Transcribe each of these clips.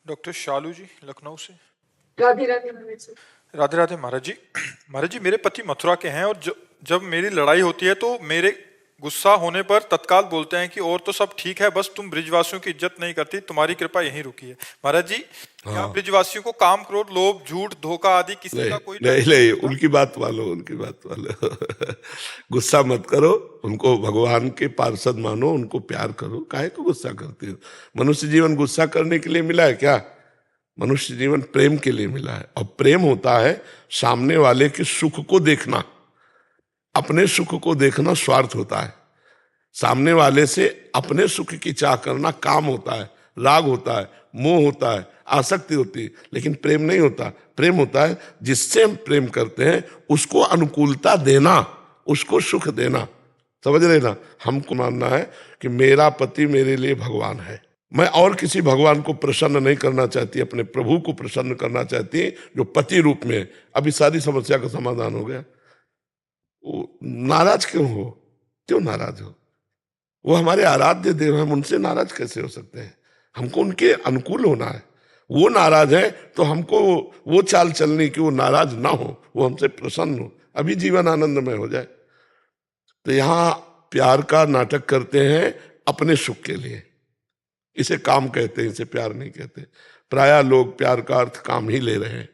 Doctor शालू जी लखनऊ से। राधे राधे महाराज जी। राधे राधे महाराज जी। महाराज जी, मेरे पति मथुरा के हैं और जब मेरी लड़ाई होती है तो मेरे गुस्सा होने पर तत्काल बोलते हैं कि और तो सब ठीक है, बस तुम ब्रिजवासियों की इज्जत नहीं करती, तुम्हारी कृपा यहीं रुकी है। महाराज जी, क्या हाँ। ब्रिजवासियों को काम, क्रोध, लोभ, झूठ, धोखा आदि किसी नहीं का कोई नहीं डर नहीं, होता? उनकी बात मानो, उनकी बात मानो। गुस्सा मत करो, उनको भगवान के पार्षद मानो, उनको प्यार करो। काहे को गुस्सा करते हो? मनुष्य जीवन गुस्सा करने के लिए मिला है क्या? मनुष्य जीवन प्रेम के लिए मिला है, और प्रेम होता है सामने वाले के सुख को देखना। अपने सुख को देखना स्वार्थ होता है। सामने वाले से अपने सुख की चाह करना काम होता है, राग होता है, मोह होता है, आसक्ति होती है। लेकिन प्रेम नहीं होता। प्रेम होता है जिससे हम प्रेम करते हैं उसको अनुकूलता देना, उसको सुख देना। समझ रहे ना? हमको मानना है कि मेरा पति मेरे लिए भगवान है। मैं और किसी भगवान को प्रसन्न नहीं करना चाहती, अपने प्रभु को प्रसन्न करना चाहती है जो पति रूप में है। अभी सारी समस्या का समाधान हो गया। नाराज क्यों हो? क्यों नाराज हो? वो हमारे आराध्य देव हैं, हम उनसे नाराज कैसे हो सकते हैं? हमको उनके अनुकूल होना है। वो नाराज है तो हमको वो चाल चलनी कि वो नाराज ना हो, वो हमसे प्रसन्न हो, अभी जीवन आनंदमय हो जाए। तो यहाँ प्यार का नाटक करते हैं अपने सुख के लिए। इसे काम कहते हैं, इसे प्यार नहीं कहते। प्रायः लोग प्यार का अर्थ काम ही ले रहे हैं।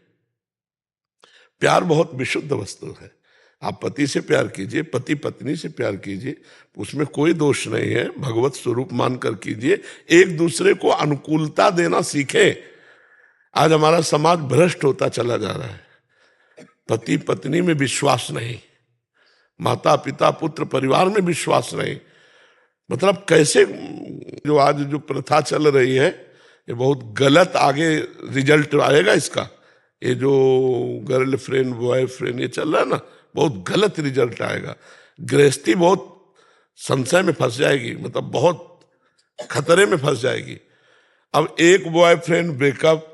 प्यार बहुत विशुद्ध वस्तु है। आप पति से प्यार कीजिए, पति पत्नी से प्यार कीजिए, उसमें कोई दोष नहीं है। भगवत स्वरूप मानकर कीजिए। एक दूसरे को अनुकूलता देना सीखें। आज हमारा समाज भ्रष्ट होता चला जा रहा है। पति पत्नी में विश्वास नहीं, माता पिता पुत्र परिवार में विश्वास नहीं। मतलब कैसे जो आज जो प्रथा चल रही है ये बहुत गलत। आगे रिजल्ट आएगा इसका। ये जो गर्लफ्रेंड बॉयफ्रेंड ये चल रहा है ना, बहुत गलत रिजल्ट आएगा। गृहस्थी बहुत संशय में फंस जाएगी, मतलब बहुत खतरे में फंस जाएगी। अब एक बॉयफ्रेंड ब्रेकअप,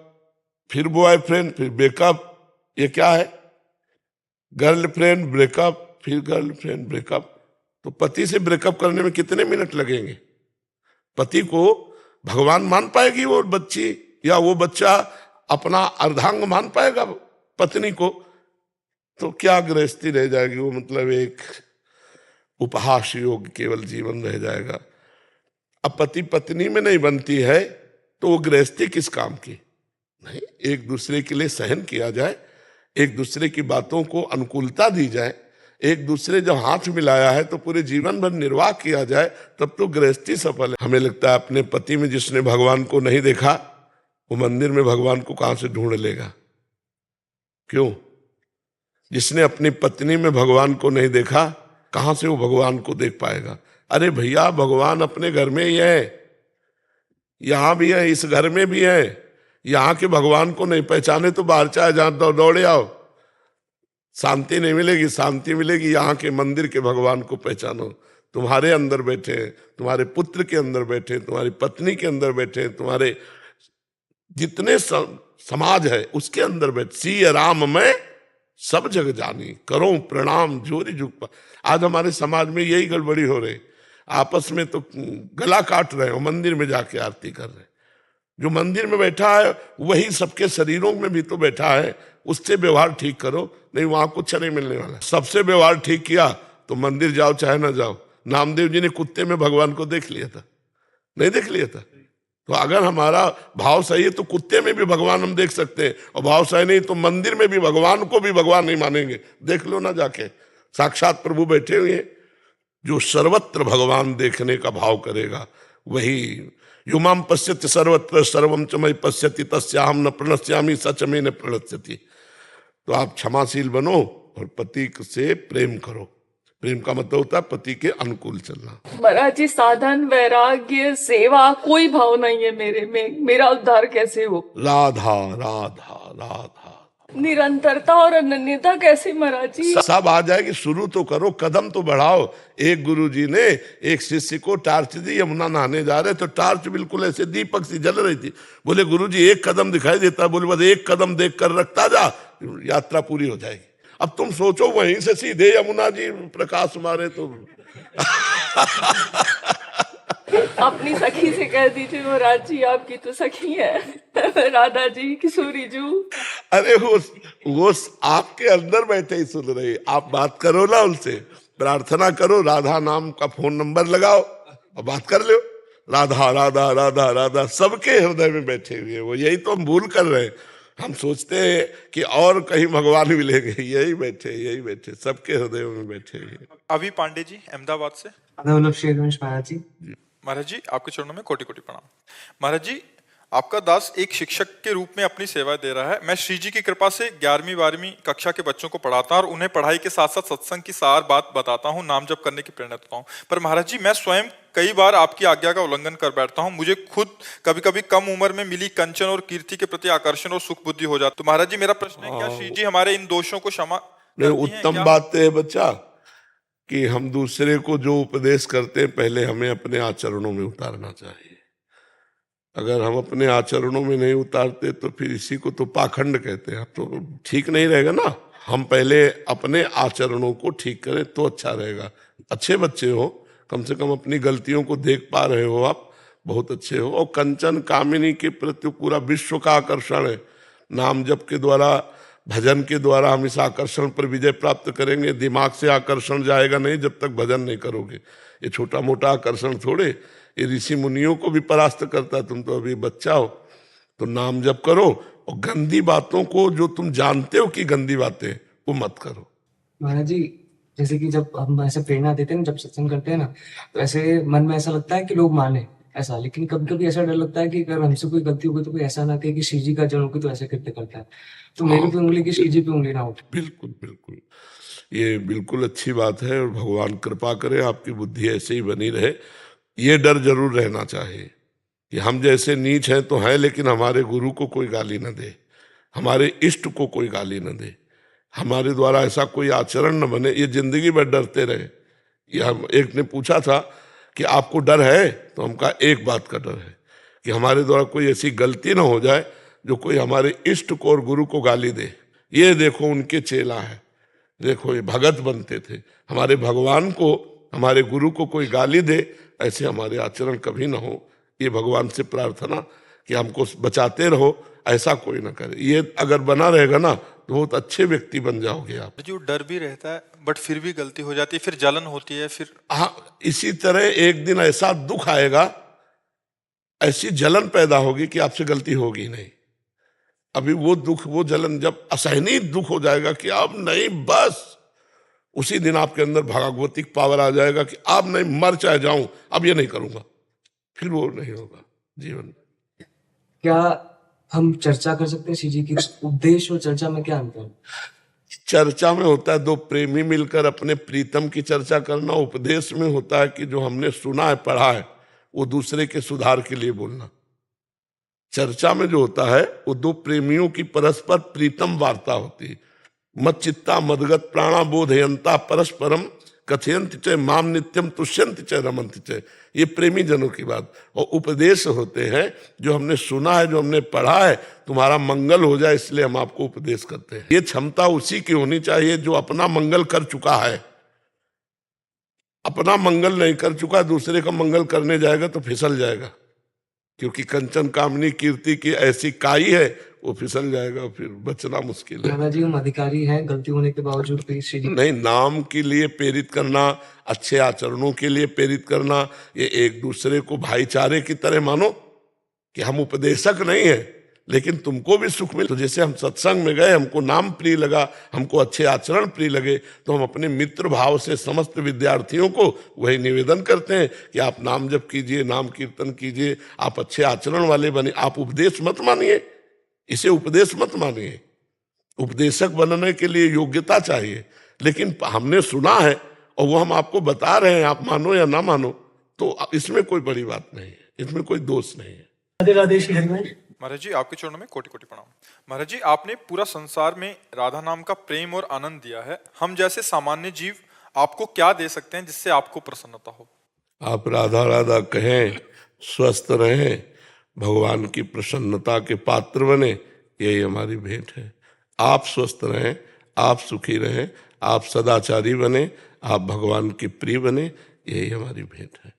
फिर बॉयफ्रेंड, फिर ब्रेकअप, ये क्या है? गर्लफ्रेंड ब्रेकअप, फिर गर्लफ्रेंड ब्रेकअप। तो पति से ब्रेकअप करने में कितने मिनट लगेंगे? पति को भगवान मान पाएगी वो बच्ची, या वो बच्चा अपना अर्धांग मान पाएगा पत्नी को? तो क्या गृहस्थी रह जाएगी? वो मतलब एक उपहास योग्य केवल जीवन रह जाएगा। अब पति पत्नी में नहीं बनती है तो वो गृहस्थी किस काम की? नहीं, एक दूसरे के लिए सहन किया जाए, एक दूसरे की बातों को अनुकूलता दी जाए, एक दूसरे जब हाथ मिलाया है तो पूरे जीवन भर निर्वाह किया जाए, तब तो गृहस्थी सफल है। हमें लगता है अपने पति में जिसने भगवान को नहीं देखा वो मंदिर में भगवान को कहां से ढूंढ लेगा? क्यों? जिसने अपनी पत्नी में भगवान को नहीं देखा कहां से वो भगवान को देख पाएगा? अरे भैया, भगवान अपने घर में ही है, यहां भी है, इस घर में भी है। यहां के भगवान को नहीं पहचाने तो बाहर चाहे जहां दौड़े आओ, शांति नहीं मिलेगी। शांति मिलेगी यहाँ के मंदिर के भगवान को पहचानो। तुम्हारे अंदर बैठे, तुम्हारे पुत्र के अंदर बैठे, तुम्हारी पत्नी के अंदर बैठे, तुम्हारे जितने समाज है उसके अंदर बैठ। सिय राम में सब जग जानी, करो प्रणाम जोरी झुक। आज हमारे समाज में यही गड़बड़ी हो रही। आपस में तो गला काट रहे हो, मंदिर में जाके आरती कर रहे। जो मंदिर में बैठा है वही सबके शरीरों में भी तो बैठा है, उससे व्यवहार ठीक करो, नहीं वहां कुछ नहीं मिलने वाला। सबसे व्यवहार ठीक किया तो मंदिर जाओ चाहे ना जाओ। नामदेव जी ने कुत्ते में भगवान को देख लिया था, नहीं देख लिया था? तो अगर हमारा भाव सही है तो कुत्ते में भी भगवान हम देख सकते हैं, और भाव सही नहीं तो मंदिर में भी भगवान को भी भगवान नहीं मानेंगे। देख लो ना जाके, साक्षात प्रभु बैठे हुए हैं। जो सर्वत्र भगवान देखने का भाव करेगा वही युमाम पश्यति सर्वत्र सर्वम च मयि पश्यति तस्याहम न प्रणश्यामि सच में न प्रणश्यति। तो आप क्षमाशील बनो और पति से प्रेम करो। प्रेम का मतलब होता है पति के अनुकूल चलना। महाराज जी, साधन वैराग्य सेवा कोई भाव नहीं है मेरे में, मेरा उद्धार कैसे हो? राधा राधा राधा। निरंतरता और अनन्यता कैसे महाराज जी? सब आ जाएगी। शुरू तो करो, कदम तो बढ़ाओ। एक गुरु जी ने एक शिष्य को टार्च दी, यमुना नहाने जा रहे तो टार्च बिल्कुल ऐसे दीपक सी जल रही थी। बोले गुरु जी एक कदम दिखाई देता? बोले बस एक कदम देख कर रखता जा, यात्रा पूरी हो जाएगी। अब तुम सोचो वहीं से सीधे यमुना जी प्रकाश मारे तो अपनी सखी से कह दीजिए वो राजी आपकी तो सखी है राधा जी किशोरी जू। अरे वो आपके अंदर बैठे ही सुन रही, आप बात करो ना उनसे, प्रार्थना करो, राधा नाम का फोन नंबर लगाओ और बात कर लो। राधा राधा राधा राधा सबके हृदय में बैठे हुए हैं वो। यही तो हम भूल कर रहे हैं, हम सोचते हैं कि और कहीं भगवान मिलेंगे, यही बैठे सबके हृदय में बैठे हुए। अभी पांडे जी अहमदाबाद से। वल्लभ श्री गणेश महाराज जी। महाराज जी आपके चरणों में कोटि कोटि प्रणाम। महाराज जी आपका दास एक शिक्षक के रूप में अपनी सेवा दे रहा है। मैं श्री जी की कृपा से 11वीं 12वीं कक्षा के बच्चों को पढ़ाता हूं और उन्हें पढ़ाई के साथ साथ सत्संग की सार बात बताता हूं, नाम जप करने की प्रेरणा देता हूं। पर महाराज जी मैं स्वयं कई बार आपकी आज्ञा का उल्लंघन कर बैठता हूं। मुझे खुद कभी कभी कम उम्र में मिली कंचन और कीर्ति के प्रति आकर्षण और सुख बुद्धि हो जाता। तो महाराज जी मेरा प्रश्न है, क्या श्री जी हमारे इन दोषों को क्षमा करती हैं? उत्तम बात है बच्चा कि हम दूसरे को जो उपदेश करते हैं पहले हमें अपने आचरणों में उतारना चाहिए। अगर हम अपने आचरणों में नहीं उतारते तो फिर इसी को तो पाखंड कहते हैं, तो ठीक नहीं रहेगा ना। हम पहले अपने आचरणों को ठीक करें तो अच्छा रहेगा। अच्छे बच्चे हो, कम से कम अपनी गलतियों को देख पा रहे हो आप, बहुत अच्छे हो। और कंचन कामिनी के प्रति पूरा विश्व का आकर्षण है। नाम जप के द्वारा, भजन के द्वारा हम इस आकर्षण पर विजय प्राप्त करेंगे। दिमाग से आकर्षण जाएगा नहीं जब तक भजन नहीं करोगे। ये छोटा मोटा आकर्षण थोड़े, ये ऋषि मुनियों को भी परास्त करता है। तुम तो अभी बच्चा हो, तो नाम जप करो और गंदी बातों को, जो तुम जानते हो कि गंदी बातें, वो मत करो। महाराज जी जैसे कि जब हम ऐसे प्रेरणा देते हैं ना, जब सत्संग करते हैं ना, तो ऐसे मन में ऐसा लगता है कि लोग माने ऐसा, लेकिन कभी कभी ऐसा डर लगता है कि अगर हमसे कोई गलती हो गई तो कोई ऐसा ना कहे कि श्री जी का जन होगी तो ऐसे कृत्य करता है, तो मेरे पे उंगली की श्री जी पे उंगली ना उठे। बिल्कुल बिल्कुल, ये बिल्कुल अच्छी बात है और भगवान कृपा करे आपकी बुद्धि ऐसे ही बनी रहे। ये डर जरूर रहना चाहिए कि हम जैसे नीच हैं तो हैं, लेकिन हमारे गुरु को कोई गाली न दे, हमारे इष्ट को कोई गाली न दे, हमारे द्वारा ऐसा कोई आचरण न बने। ये जिंदगी भर डरते रहे। ये हम, एक ने पूछा था कि आपको डर है, तो हम कहा एक बात का डर है कि हमारे द्वारा कोई ऐसी गलती ना हो जाए जो कोई हमारे इष्ट को और गुरु को गाली दे। ये देखो उनके चेला है, देखो ये भगत बनते थे, हमारे भगवान को, हमारे गुरु को कोई गाली दे, ऐसे हमारे आचरण कभी ना हो। ये भगवान से प्रार्थना कि हमको बचाते रहो, ऐसा कोई ना करे। ये अगर बना रहेगा ना तो बहुत अच्छे व्यक्ति बन जाओगे आप। जो डर भी रहता है बट फिर भी गलती हो जाती है, फिर जलन होती है, फिर हाँ, इसी तरह एक दिन ऐसा दुख आएगा, ऐसी जलन पैदा होगी कि आपसे गलती होगी नहीं। अभी वो दुख, वो जलन जब असहनीय दुख हो जाएगा कि अब नहीं, बस उसी दिन आपके अंदर भागवतिक पावर आ जाएगा कि अब नहीं, मर चाहे जाऊं, अब ये नहीं करूंगा, फिर वो नहीं होगा जीवन में। क्या हम चर्चा कर सकते हैं श्री जी की? उपदेश और चर्चा में क्या अंतर है? चर्चा में होता है दो प्रेमी मिलकर अपने प्रीतम की चर्चा करना। उपदेश में होता है कि जो हमने सुना है, पढ़ा है, वो दूसरे के सुधार के लिए बोलना। चर्चा में जो होता है वो दो प्रेमियों की परस्पर प्रीतम वार्ता होती है। मत चित्ता मदगत प्राणा बोधयंता परस्परम कथयंत च माम नित्यम तुष्यंत च रमंत च। ये प्रेमी जनों की बात। और उपदेश होते हैं जो हमने सुना है, जो हमने पढ़ा है, तुम्हारा मंगल हो जाए इसलिए हम आपको उपदेश करते हैं। ये क्षमता उसी की होनी चाहिए जो अपना मंगल कर चुका है। अपना मंगल नहीं कर चुका, दूसरे का मंगल करने जाएगा तो फिसल जाएगा, क्योंकि कंचन कामनी कीर्ति की ऐसी काई है, वो फिसल जाएगा, फिर बचना मुश्किल है। दादाजी हम अधिकारी हैं, गलती होने के बावजूद भी श्री जी नहीं, नाम के लिए प्रेरित करना, अच्छे आचरणों के लिए प्रेरित करना, ये एक दूसरे को भाईचारे की तरह मानो कि हम उपदेशक नहीं है लेकिन तुमको भी सुख मिले। तो जैसे हम सत्संग में गए, हमको नाम प्रिय लगा, हमको अच्छे आचरण प्रिय लगे, तो हम अपने मित्र भाव से समस्त विद्यार्थियों को वही निवेदन करते हैं कि आप नाम जप कीजिए, नाम कीर्तन कीजिए, आप अच्छे आचरण वाले बनिए। आप उपदेश मत मानिए, इसे उपदेश मत मानिए। उपदेशक बनने के लिए योग्यता चाहिए, लेकिन हमने सुना है और वो हम आपको बता रहे हैं, आप मानो या ना मानो, तो इसमें कोई बड़ी बात नहीं है, इसमें कोई दोष नहीं है। राधे राधे श्री हरिवंश। महाराज जी आपके चरणों में कोटि कोटि प्रणाम। महाराज जी आपने पूरा संसार में राधा नाम का प्रेम और आनंद दिया है। हम जैसे सामान्य जीव आपको क्या दे सकते हैं जिससे आपको प्रसन्नता हो? आप राधा राधा कहें, स्वस्थ रहें, भगवान की प्रसन्नता के पात्र बने, यही हमारी भेंट है। आप स्वस्थ रहें, आप सुखी रहें, आप सदाचारी बने, आप भगवान के प्रिय बने, यही हमारी भेंट है।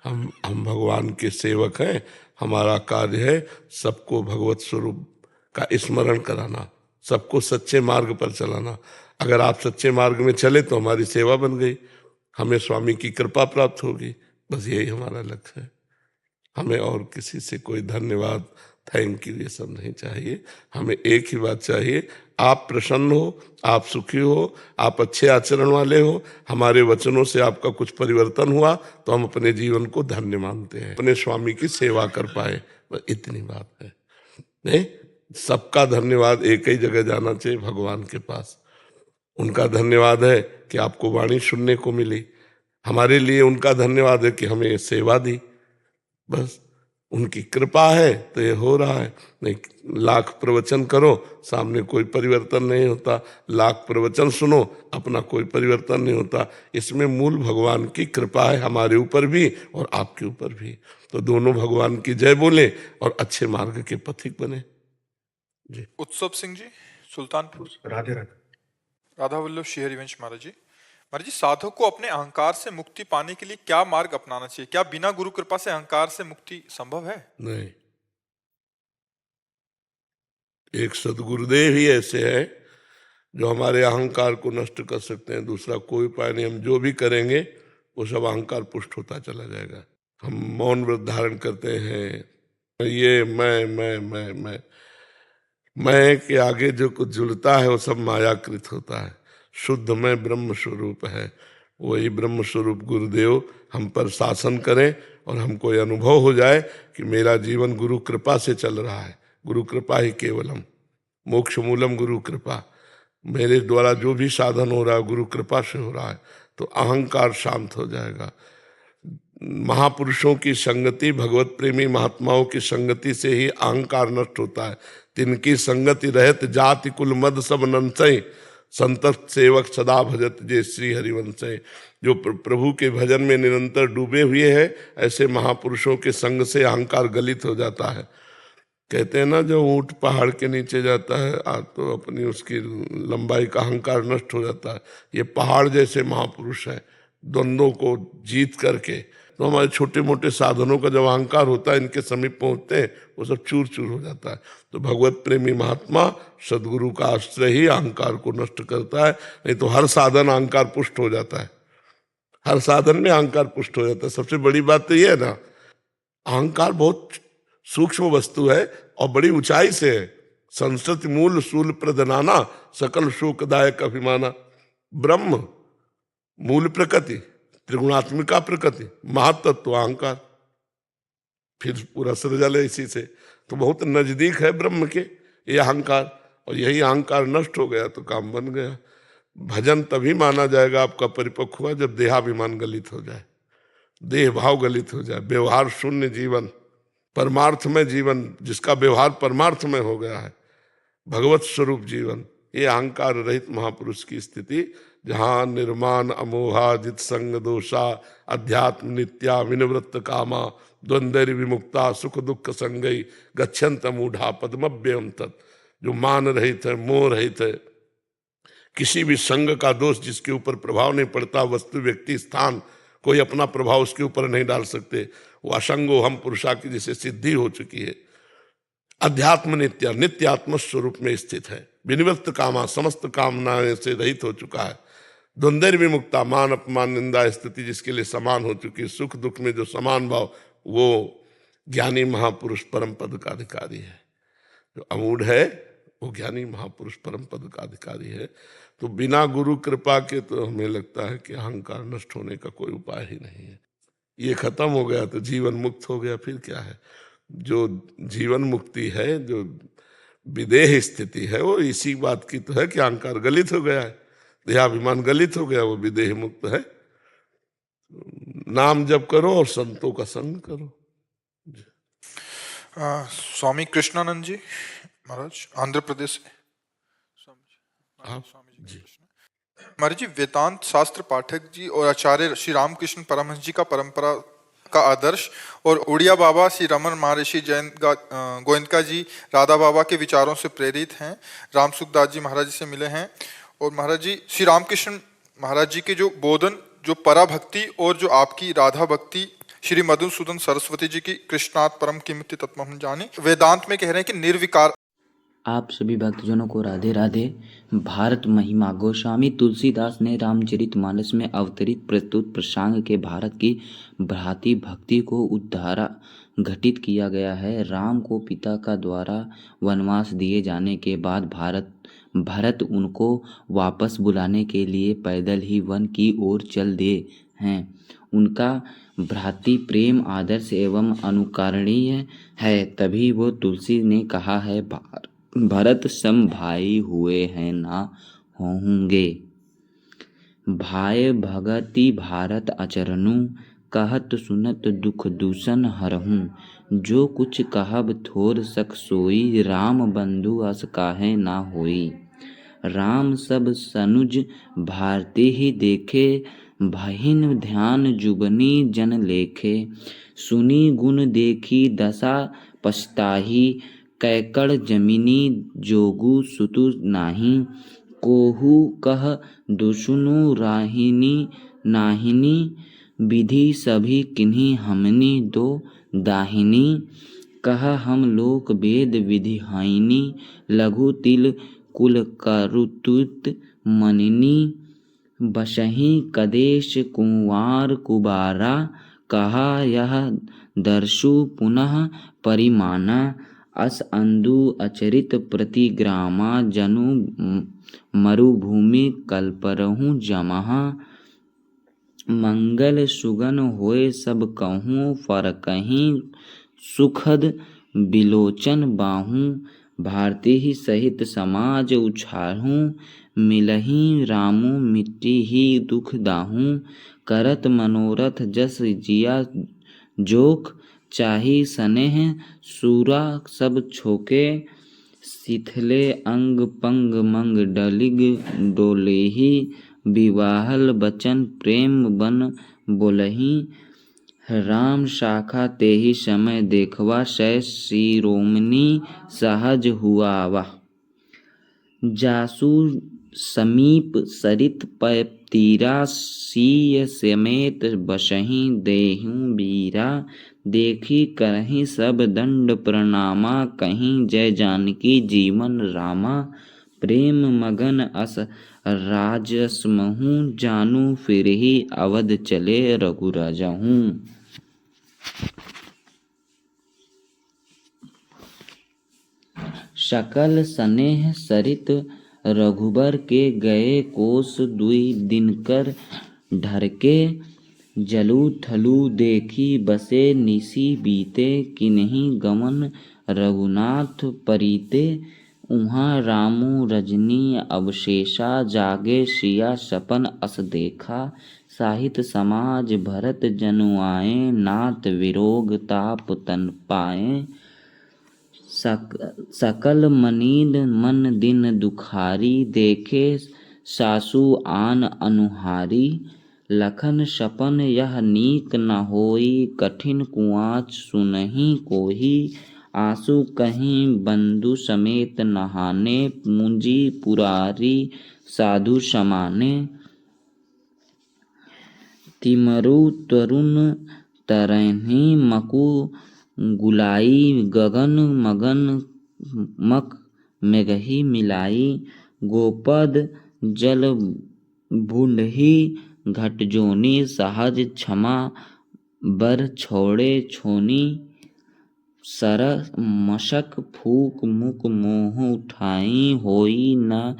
हम भगवान के सेवक हैं। हमारा कार्य है सबको भगवत स्वरूप का स्मरण कराना, सबको सच्चे मार्ग पर चलाना। अगर आप सच्चे मार्ग में चले तो हमारी सेवा बन गई, हमें स्वामी की कृपा प्राप्त होगी। बस यही हमारा लक्ष्य है। हमें और किसी से कोई धन्यवाद, थैंक यू, ये सब नहीं चाहिए। हमें एक ही बात चाहिए, आप प्रसन्न हो, आप सुखी हो, आप अच्छे आचरण वाले हो, हमारे वचनों से आपका कुछ परिवर्तन हुआ तो हम अपने जीवन को धन्य मानते हैं, अपने स्वामी की सेवा कर पाए। बस इतनी बात है। नहीं, सबका धन्यवाद एक ही जगह जाना चाहिए, भगवान के पास। उनका धन्यवाद है कि आपको वाणी सुनने को मिली, हमारे लिए उनका धन्यवाद है कि हमें सेवा दी। बस उनकी कृपा है तो ये हो रहा है। नहीं, लाख प्रवचन करो, सामने कोई परिवर्तन नहीं होता। लाख प्रवचन सुनो, अपना कोई परिवर्तन नहीं होता। इसमें मूल भगवान की कृपा है, हमारे ऊपर भी और आपके ऊपर भी। तो दोनों भगवान की जय बोले और अच्छे मार्ग के पथिक बने। जी। उत्सव सिंह जी, सुल्तानपुर। राधे राधे। राधा वल्लभ श्री हरिवंश महाराज जी। महाराज जी, साधक को अपने अहंकार से मुक्ति पाने के लिए क्या मार्ग अपनाना चाहिए? क्या बिना गुरु कृपा से अहंकार से मुक्ति संभव है? नहीं, एक सदगुरुदेव ही ऐसे है जो हमारे अहंकार को नष्ट कर सकते हैं। दूसरा कोई उपाय नहीं। हम जो भी करेंगे वो सब अहंकार पुष्ट होता चला जाएगा। हम मौन व्रत धारण करते हैं, ये मैं के आगे जो कुछ जुड़ता है वो सब मायाकृत होता है। शुद्ध मैं ब्रह्म स्वरूप है, वही ब्रह्म स्वरूप गुरुदेव हम पर शासन करें और हमको ये अनुभव हो जाए कि मेरा जीवन गुरु कृपा से चल रहा है। गुरु कृपा ही केवलम, मोक्ष मूलम गुरु कृपा। मेरे द्वारा जो भी साधन हो रहा है गुरु कृपा से हो रहा है, तो अहंकार शांत हो जाएगा। महापुरुषों की संगति, भगवत प्रेमी महात्माओं की संगति से ही अहंकार नष्ट होता है। तिनकी संगति रहत जाति कुल मद सब नंसय, संतत सेवक सदा भजत जय श्री हरिवंशय। जो प्रभु के भजन में निरंतर डूबे हुए हैं, ऐसे महापुरुषों के संग से अहंकार गलित हो जाता है। कहते हैं ना, जो ऊंट पहाड़ के नीचे जाता है तो अपनी उसकी लंबाई का अहंकार नष्ट हो जाता है। ये पहाड़ जैसे महापुरुष है, द्वंद्वों को जीत करके। तो हमारे छोटे मोटे साधनों का जब अहंकार होता है, इनके समीप पहुंचते हैं, वो सब चूर चूर हो जाता है। तो भगवत प्रेमी महात्मा सदगुरु का आश्रय ही अहंकार को नष्ट करता है। नहीं तो हर साधन अहंकार पुष्ट हो जाता है, हर साधन में अहंकार पुष्ट हो जाता है। सबसे बड़ी बात तो ये है ना, अहंकार बहुत सूक्ष्म वस्तु है और बड़ी ऊंचाई से है। संस्कृति मूल सूल प्रदनाना, सकल शोकदायक अभिमाना। ब्रह्म मूल प्रकृति, त्रिगुणात्मिका प्रकृति, महातत्व अहंकार, फिर पूरा सृजल है इसी से। तो बहुत नजदीक है ब्रह्म के ये अहंकार, और यही अहंकार नष्ट हो गया तो काम बन गया। भजन तभी माना जाएगा आपका परिपक्व हुआ जब देहाभिमान गलित हो जाए, देह भाव गलित हो जाए, व्यवहार शून्य जीवन, परमार्थ में जीवन, जिसका व्यवहार परमार्थ में हो गया है, भगवत स्वरूप जीवन। ये अहंकार रहित महापुरुष की स्थिति, जहाँ निर्माण अमोहा जित संग दोषा अध्यात्म नित्या विनिवृत्त कामा द्वंद्व विमुक्ता सुख दुख संगई गच्छन्त मूढ़ा पद्मव्यम तत्। जो मान रहित है, मोह रहित है, किसी भी संग का दोष जिसके ऊपर प्रभाव नहीं पड़ता, वस्तु व्यक्ति स्थान कोई अपना प्रभाव उसके ऊपर नहीं डाल सकते, वो असंगो हम पुरुषा की जिसे सिद्धि हो चुकी है। अध्यात्म नित्य, नित्य आत्म स्वरूप में स्थित है, विनिवृत्त कामा, समस्त कामनाएं से रहित हो चुका है। द्वंद्व विमुक्ता, मान अपमान निंदा स्थिति जिसके लिए समान हो चुकी, सुख दुख में जो समान भाव, वो ज्ञानी महापुरुष परम पद का अधिकारी है। जो अमूढ़ है वो ज्ञानी महापुरुष परम पद का अधिकारी है। तो बिना गुरु कृपा के तो हमें लगता है कि अहंकार नष्ट होने का कोई उपाय ही नहीं है। ये खत्म हो गया तो जीवन मुक्त हो गया, फिर क्या है। जो जीवन मुक्ति है, जो विदेह स्थिति है, वो इसी बात की तो है कि अहंकार गलित हो गया है, देहाभिमान गलित हो गया, वो विदेह मुक्त है। नाम जप करो और संतों का संग करो। स्वामी कृष्णानंद जी महाराज, आंध्र प्रदेश से। महाराज जी, वेदांत शास्त्र पाठक जी और आचार्य श्री रामकृष्ण परमहंस जी का परंपरा का आदर्श और उड़िया बाबा श्री रमन महर्षि जैन गोविंदका जी राधा बाबा के विचारों से प्रेरित हैं। राम सुखदास जी महाराज जी से मिले हैं। और महाराज जी, श्री रामकृष्ण महाराज जी के जो बोधन, जो पराभक्ति और जो आपकी राधा भक्ति श्री मधुसूदन सरस्वती जी की कृष्णात परम कीमती तत्व हम जाने। वेदांत में कह रहे हैं कि निर्विकार। आप सभी भक्तजनों को राधे राधे। भारत महिमा गोस्वामी तुलसीदास ने रामचरितमानस में अवतरित प्रस्तुत प्रसंग के भारत की भ्रातृ भक्ति को उद्धारा घटित किया गया है। राम को पिता का द्वारा वनवास दिए जाने के बाद भरत उनको वापस बुलाने के लिए पैदल ही वन की ओर चल दिए हैं। उनका भ्रातृ प्रेम आदर्श एवं अनुकरणीय है। तभी वो तुलसी ने कहा है, भरत सम भाई हुए हैं ना होंगे। भाई भगति भारत आचरणु, कहत सुनत दुख दूषण हरहूँ। जो कुछ कहब थोर सक सोई, राम बंधु अस काहे ना होई। राम सब सनुज भारती ही देखे, बहिन ध्यान जुबनी जन लेखे। सुनी गुण देखी दशा पछताही, कैकड़ जमिनी जोगु सुतु नाही। कोहू कह दुसुनु राहिनी नाहिनी, विधि सभी किन्हीं हमनी दो दाहिनी। कह हम लोक वेद विधिहाइनी, लघु तिल कुल करुतुत मननी। बसही कदेश कुंवार कुबारा, कहा यह दर्शु पुनः परिमाना। अस अंदु अचरित प्रतिग्रामा, जनु मरुभूमि कल्परहु जमहा। मंगल सुगन होय सब कहूँ, फरकहीं सुखद बिलोचन बाहूँ। भारती ही सहित समाज उछाहूँ, मिलहीं रामू मिट्टी ही दुख दाहूँ। करत मनोरथ जस जिया जोख, चाही स्नेह सूरा सब छोके। शिथिले अंग पंग मंग डलिग डोलेही, विवाहल बचन प्रेम बन बोलही। राम शाखा तेहि समय देखवा, सै शिरोमणि सहज हुआवा। जासु समीप सरित पै तीरा, सीय समेत बसहीं देहूँ बीरा। देखी करहीं सब दंड प्रणामा, कहीं जय जानकी जीवन रामा। प्रेम मगन अस राजसमहूँ, जानू फिरहि अवध चले रघुराजहूँ। सकल स्नेह सरित रघुबर के, गए कोस दुई दिनकर ढरके। जलु थलु देखी बसे निसी बीते, किन्हीं गमन रघुनाथ परीते। उहाँ रामू रजनी अवशेषा, जागे सिया सपन अस देखा। साहित्य समाज भरत जनु आए, नाथ विरोग ताप तन पाए। सकल मनीन मन दिन दुखारी, देखे सासु आन अनुहारी। लखन सपन यह नीक न होई, कठिन कुआच सुनहि कोही। आंसू कहीं बंधु समेत नहाने, पूंजी पुरारी साधु समाने। तिमरु तरुण तरहिं मकु गुलाई, गगन मगन मक मेघहि मिलाई। गोपद जल बूढ़हि घटजोनी, सहज क्षमा बर छोड़े छोनी। सर मशक फूक मुक मोह उठाई, होई न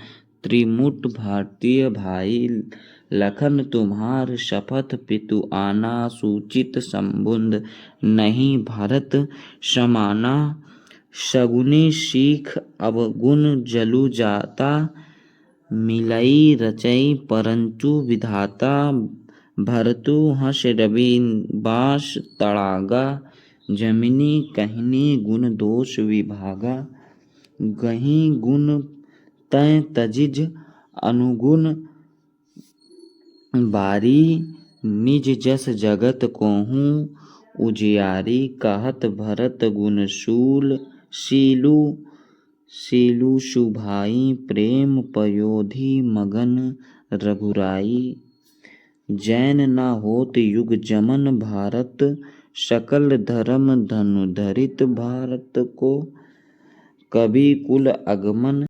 त्रिमुट भारतीय भाई। लखन तुम्हार शपथ पितु आना, सूचित संबुध नहीं भरत समाना। शगुनी सीख अवगुण जलु जाता, मिलई रचई परंतु विधाता। भरतु हस रविवास तड़ागा, जमिनी कहनी गुण दोष विभागा। गही गुण तय तजिज अनुगुण बारी, निज जस जगत कोहूँ उजियारी। कहत भरत गुण शीलु शुभाई, प्रेम पयोधि मगन रघुराई। जैन न होत युग जमन भारत, सकल धर्म धनुधरित भारत को। कवि कुल अगमन